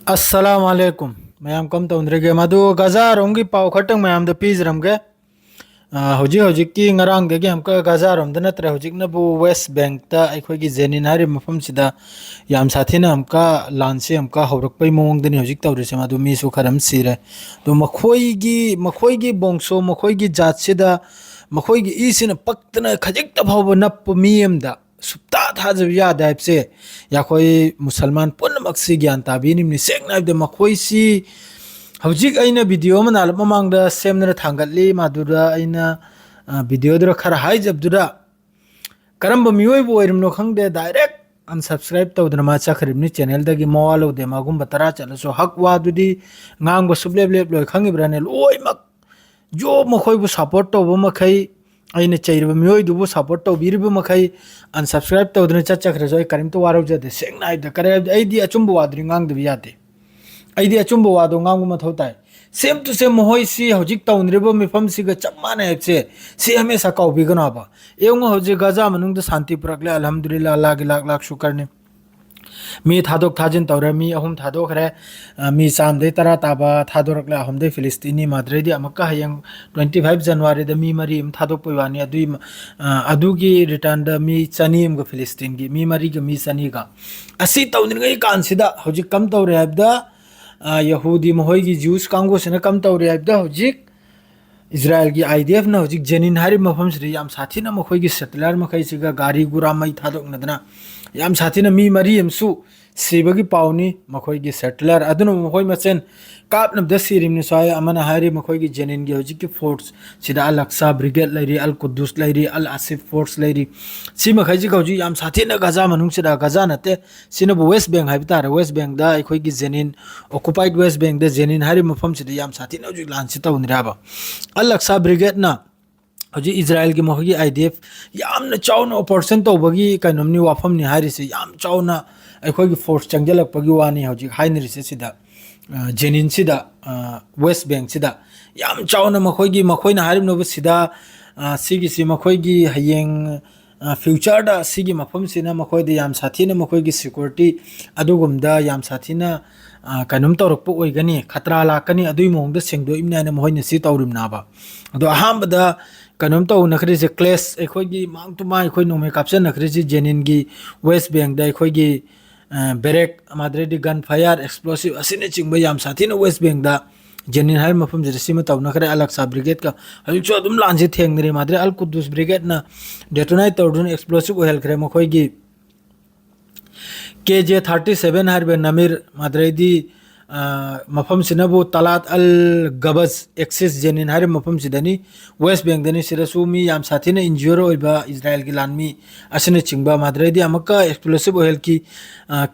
अस्सलाम वालेकुम मैम कम तौंद्रेगे मधु गजा रोंगी पाव खटंग मैम द पीज रमगे हौजी हौजी की ngarang degi हमका गजा रोम द नत्र हौजी न बु वेस्ट बैंक ता अखोई की जेनिन हारि मफम सिदा याम साथीना हमका लानसे हमका हौरक पै मोंग दनि हौजी तौरिसे मधु मी सु खरम सिरे तो मखोई की बोंगसो मखोई की जात सिदा मखोई की इसिन पक्तना खजिक त भाव नप मी एमदा सुप्ता थाजब याद से या कोई मुसलमान पुनमक से ज्ञान ताबीनी सेंग नाइब मखोई सी हौजिक अइना वीडियो मनाल ममांग सेमना थांगतली मादुरा अइना वीडियो दुरा खरा हाइजबदुरा करम्ब मियोइब ओइरमनो खंगदे डायरेक्ट अनसब्सक्राइब तौदना मा चखरिबनी चैनल दगी मवालो दे मागुम बतरा चलसो हक वादुदी ngang बो सुबलेब लेब लोय खंगिब्राने लोइमक जो मखोइबु सपोर्ट तौबो मखै अइना चैरब मियोइदुबु सपोर्ट तौबिरबु मखै अनसब्सक्राइब तौदना चखरजो करिमतो वारौजदे सेंग नाइब करे अइदी अचुंबो वादरी ngang दबि याते अइदी अचुंबो वादो ngangu मथौ ताइ सेम टू सेम मोहई सी हौजिक तौनरिबो मिफम सिग चमाने हेबसे से हमेशा कौबिगनाबा एवंग हौजिक गजा मनुंग शांति पुरकले अल्हम्दुलिल्लाह अल्लाह की लाख लाख शुक्र मी थादोक थाजिन तौर मी अहुम थादोखरे मी चामदे तरा ताबा थादोरकले अहुमदे फिलिस्तीनी माद्रेदी अमक्का हयंग 25 जनवरी द मी मरी इम थादोक पयवानी अदुगी रिटर्न द मी चनीम ग फिलिस्तीन गी मी मरी ग मी चनी गा असि तौनिंगै कानसिदा हौजिक कम तौरे हबदा यहूदी मोहई की जूस कांगो से कम तौरे हबदा हौजिक इजराइल की आईडीएफ ना हौजिक जेनिन हारि मफम से याम साथीना मखोई की सेटलर मखै सिगा गाड़ी गुरा मई थादोकनदना याम साथीना मी मरी एमसु सिबगी पाउनी मखोई की सेटलर अदुनो मखोई मसेन कापनब द सिरिमनि साय अमना हारि मखोई की जेनिन की हौजिक की फोर्स सिदा अल अक्सा ब्रिगेड लैरी अल कुद्दुस लैरी अल आसिफ फोर्स लैरी सि मखै जी हौजिक याम साथीना गजा मनुंग सिदा गजा नते सिनबु वेस्ट बैंक हाइबतार वेस्ट बैंक दा अखोई की जेनिन ऑक्युपाइड वेस्ट बैंक द जेनिन हारि मफम सिदा याम साथीना हौजिक लानसि तौनिराबा अल अक्सा ब्रिगेड ना हजी इजराइल की मखोगी आईडीएफ यामना चाउना ऑपरेशन तौबगी कइनोमनि वाफमनि हारिसे याम चाउना अखोगी फोर्स चंगजलकपगी वानी हजी हाइनरिसे सिदा जेनिन सिदा वेस्ट बैंक सिदा याम चाउना मखोइना हारिमनोब सिदा सिगिसि मखोगी हयेंग फ्यूचर दा सिगी मफम सिना मखोइदे याम साथीना मखोगी सिक्योरिटी अदुगुमदा याम साथीना कइनोम तौरकप ओइगनी खतरा लाकनी अदुइ मोंगदा सेंगदो इमनाना मोहइना सि तौरिमनाबा अदो अहामबदा कनम तो नखरीसे क्लेस अखोगी मांग टू मांग अखोई नोमे कैप्शन नखरीसे जेनिन की वेस्ट बैंक दा अखोगी बेरेक माद्रेडी गन फायर एक्सप्लोसिव असिने चिंगबा याम साथीना वेस्ट बैंक दा जेनिन हाय मफम जरसिम तौ नखरे अलक्सा ब्रिगेड का हजु अदुम लांजे थेंगरे माद्रे अल कुद्दुस ब्रिगेड ना डेटोनाइट तौदुन एक्सप्लोसिव ओहेल खरे मखोगी KJ 37 हरबे नमीर माद्रेदी मफम सिनबु तलात अल गबज एक्सिस जेनिन हारि मफम सिदनी वेस्ट बैंक दनी सिरसु मी याम साथीना इंज्योर ओइबा इजराइल की लानमी असिने चिंगबा माद्रेदी अमका एक्सप्लोसिव ओहेल की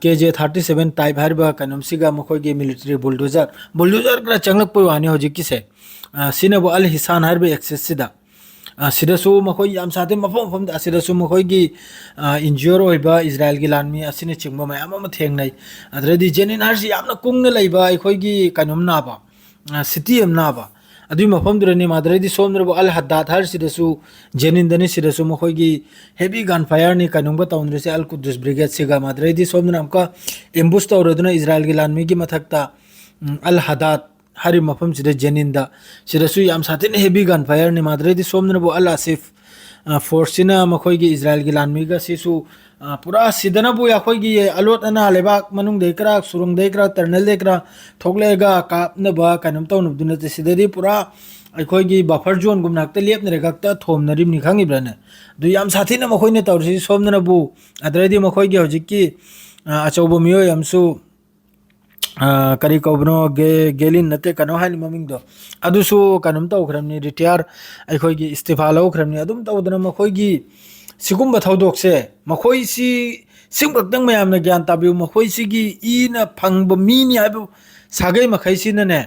KJ 37 टाइप हरबा कनम सिगा मखोगी मिलिट्री बुलडोजर करा चंगलक पयवानी होजिक किसे सिनबु अल हिसान हरबे एक्सिस सिदा सिदसु मखोई याम साथे मफम मफम सिदसु मखोगी इंज्योर ओइबा इजराइल की लानमी असिने चिंगबा मयाम अमा थेंगनाय अद्रेदी जेनिन हारसि यामना कुंगना लैबा अखोगी कनम नाबा सिटी एम नाबा अदुइ मफम दुरनी माद्रेदी सोमनरबो अल हद्दात हारसिदसु जेनिन दनी सिदसु मखोगी हेवी गन फायर नि कनमबा तौनरेसे अल कुद्दुस ब्रिगेड सिगा माद्रेदी सोमनर अमका एम्बुश तौरदुना इजराइल की लानमी की मथकता अल हद्दात हारि मफम सिदे जेनिंदा सिदसु याम साथीना हेवी गन फायर नि माद्रेदी सोमनरबो अल आसिफ फोर्सिना मखोगी इजराइल की लानमीगा सिसु पूरा सिदनबु याखोगी अलोट अना लेबाक मनुंग देखरा सुरुंग देखरा टर्नल देखरा थोकलेगा कापनबा कनम तौनबदुना सिददी पूरा अखोगी बफर जोन गुमनाक्ता लेपनरेगक्ता थोमनरिमनि खंगिब्राने दु याम साथीना मखोइना तौरसि सोमनबु अद्रेदी मखोगी हौजिकि अचौबो मियो यमसु करी कौबनो गेलिन नते कनो हानि ममिंग दो अदुसु कनम तौखरमनि रिटायर अखोगी इस्तीफा लौखरमनि अदुम तौदना मखोगी सिगुम्बा थौदोकसे मखोइसी सिंगक्तंग मयामना ज्ञान ताबिउ मखोइसिगी इना फंगब मीनि हाइबु सागै मखैसिनने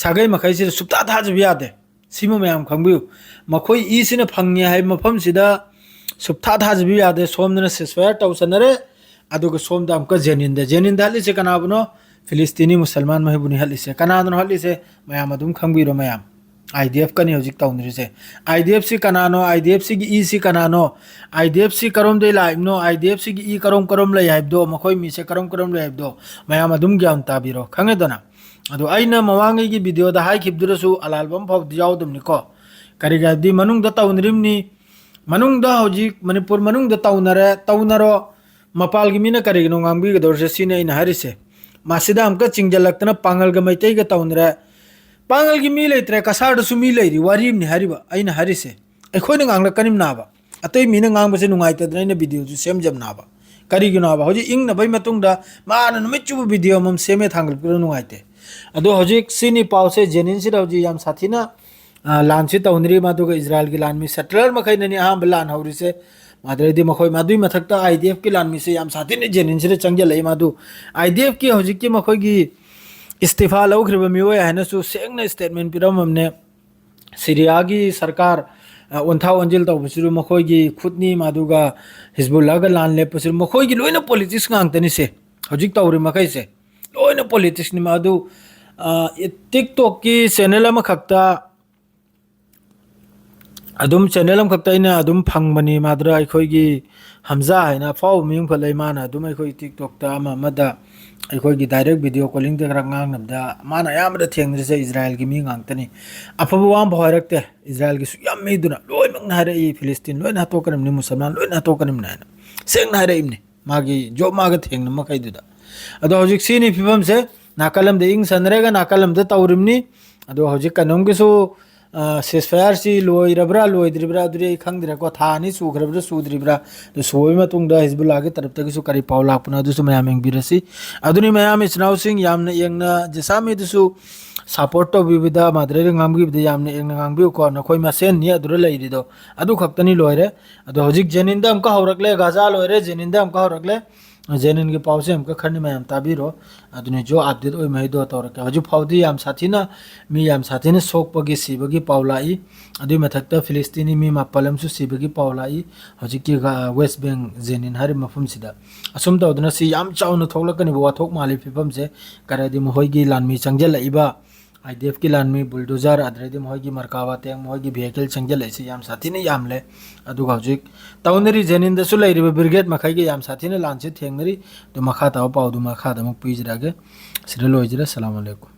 सागै मखैसि सुप्ता थाजब यादे सिमा मयाम खंबिउ मखोइ इसिना फंगनि हाइ मफम सिदा सुप्ता थाजब यादे सोमना सिसफायर तौसनरे अदुग सोमदा अमका जेनिन दालिसे कनाबनो फिलिस्तीनी मुसलमान महबुनी हलिसे कनादन हलिसे मयाम अदुम खंबिरो मयाम IDF कनी हजिक तौनरिसे IDF सी कनानो IDF सी की ई सी कनानो IDF सी करोम दे लाइबनो IDF सी की ई करोम करोम ले हाइबदो मखोय मी से करोम करोम ले हाइबदो मयाम अदुम ग्यान ताबिरो खंगेदना अदो आइना मवांगी की वीडियो दा हाई खिबदुरसु अलालबम फाव दियावदमनिको करिगादी मनुंग दा तौनरिमनी मनुंग दा हजिक मणिपुर मनुंग दा तौनरो मपाल की Meena करिगनो ngambi ga dorse sine ina harise masida amka chingjalaktana pangal ga maitai ga taunra pangal gi mi leitre kasar su mi leiri warim ni hariba aina harise ekhoi na ngangla kanim na ba atoi mina ngang ba se nungai ta dna video ju sem jam na ba kari gi na ba hoji ing na bai matung da ma na no mechu video mom seme thangal pura nungai te ado hoji sini pause jenin si hoji yam sathina lan si taunri ma du ga israel gi lan mi settler ma khaina ni ha lan hauri se मादरेदी मखोय मादुई मथक्ता IDF की लान मिसे याम साथी ने Zenin से चंगे लई मादु IDF की होजिक की मखोय की इस्तीफा लौख्रिब मिओय हैनसु सेंगना स्टेटमेंट पिरम हमने सीरिया की सरकार उन्था अंजिल तौ बसिरु मखोय की खुदनी मादुगा हिजबुल्लाह का लान ले पसिरु मखोय की लोइना पॉलिटिक्स गांगतनी से होजिक तौरि मखै से लोइना पॉलिटिक्स नि मादु टिकटॉक की चैनल अमा खक्ता अदुम चैनल हम खक्ता इना अदुम फंगबनी माद्रा अखोय की हमजा हैना फाव मिंग फलै माना अदुम अखोय टिकटॉक ता अमा मदा अखोय की डायरेक्ट वीडियो कॉलिंग ते रंगांग नबदा माना यामदा थेंगरिसे इजराइल की मी गांगतनी अफबु वाम भयरकते इजराइल की सुयाम मेदुना लोय मंग नारे ई फिलिस्तीन लोय ना तो करम नि मुसलमान लोय ना तो करम ना सेंग नारे इमने मागी जो मागा थेंग न मकै दुदा अदो हजिक सीनी फिबम से नाकलम दे इंग सनरेगा नाकलम दे तौरिमनी अदो हजिक कनम किसु सेसफायर सी लोइरब्रा लोइद्रिब्रा दुरे खंगदिरा को थानी सुखरब्रा सुद्रिब्रा तो सोय मतुंग दा हिजबुल्लाह के तरफ तक सु करी पावला पुना दुसु मयाम बिरसी अदुनी मयाम इचनाउ सिंह यामना यंगना जसामी दुसु सपोर्ट तो बिबिदा माद्रे ngamgi बिदा यामना यंगना ngambi को नखोय मसेन नि अदुरे लैरिदो अदु खक्तनी लोइरे अदु हजिक जेनिंदा हमका हौरकले गाजा लोइरे जेनिंदा हमका हौरकले जेनिन के पाउसे हमका खरनि मयाम ताबिरो अदुनि जो अपडेट ओइ मैदो तौरके हजु फाउदी याम साथीना मी याम साथीना सोकपगी सिबगी पाउलाई अदु मथक्ता फिलिस्तीनी मी मापलम सु सिबगी पाउलाई हजु की वेस्ट बैंक जेनिन हरि मफुम सिदा असुम तौदना सि याम चाउन थोकलकनि वाथोक मालि फिफम से करादि मोहयगी लानमी चंगजेलइबा IDF की लान में बुलडोजर अदरेदी मोहगी मरकावा तेंग मोहगी व्हीकल चंगल ऐसे याम साथी ने याम ले अदु गाउजिक ताउनरी जेनिन दसु लैरिबा ब्रिगेड मखाई के याम साथी ने लान से थेंगरी तो मखा ताव पाउ दु मखा दमक पिजरागे सिरे लोइजरा अस्सलाम वालेकुम।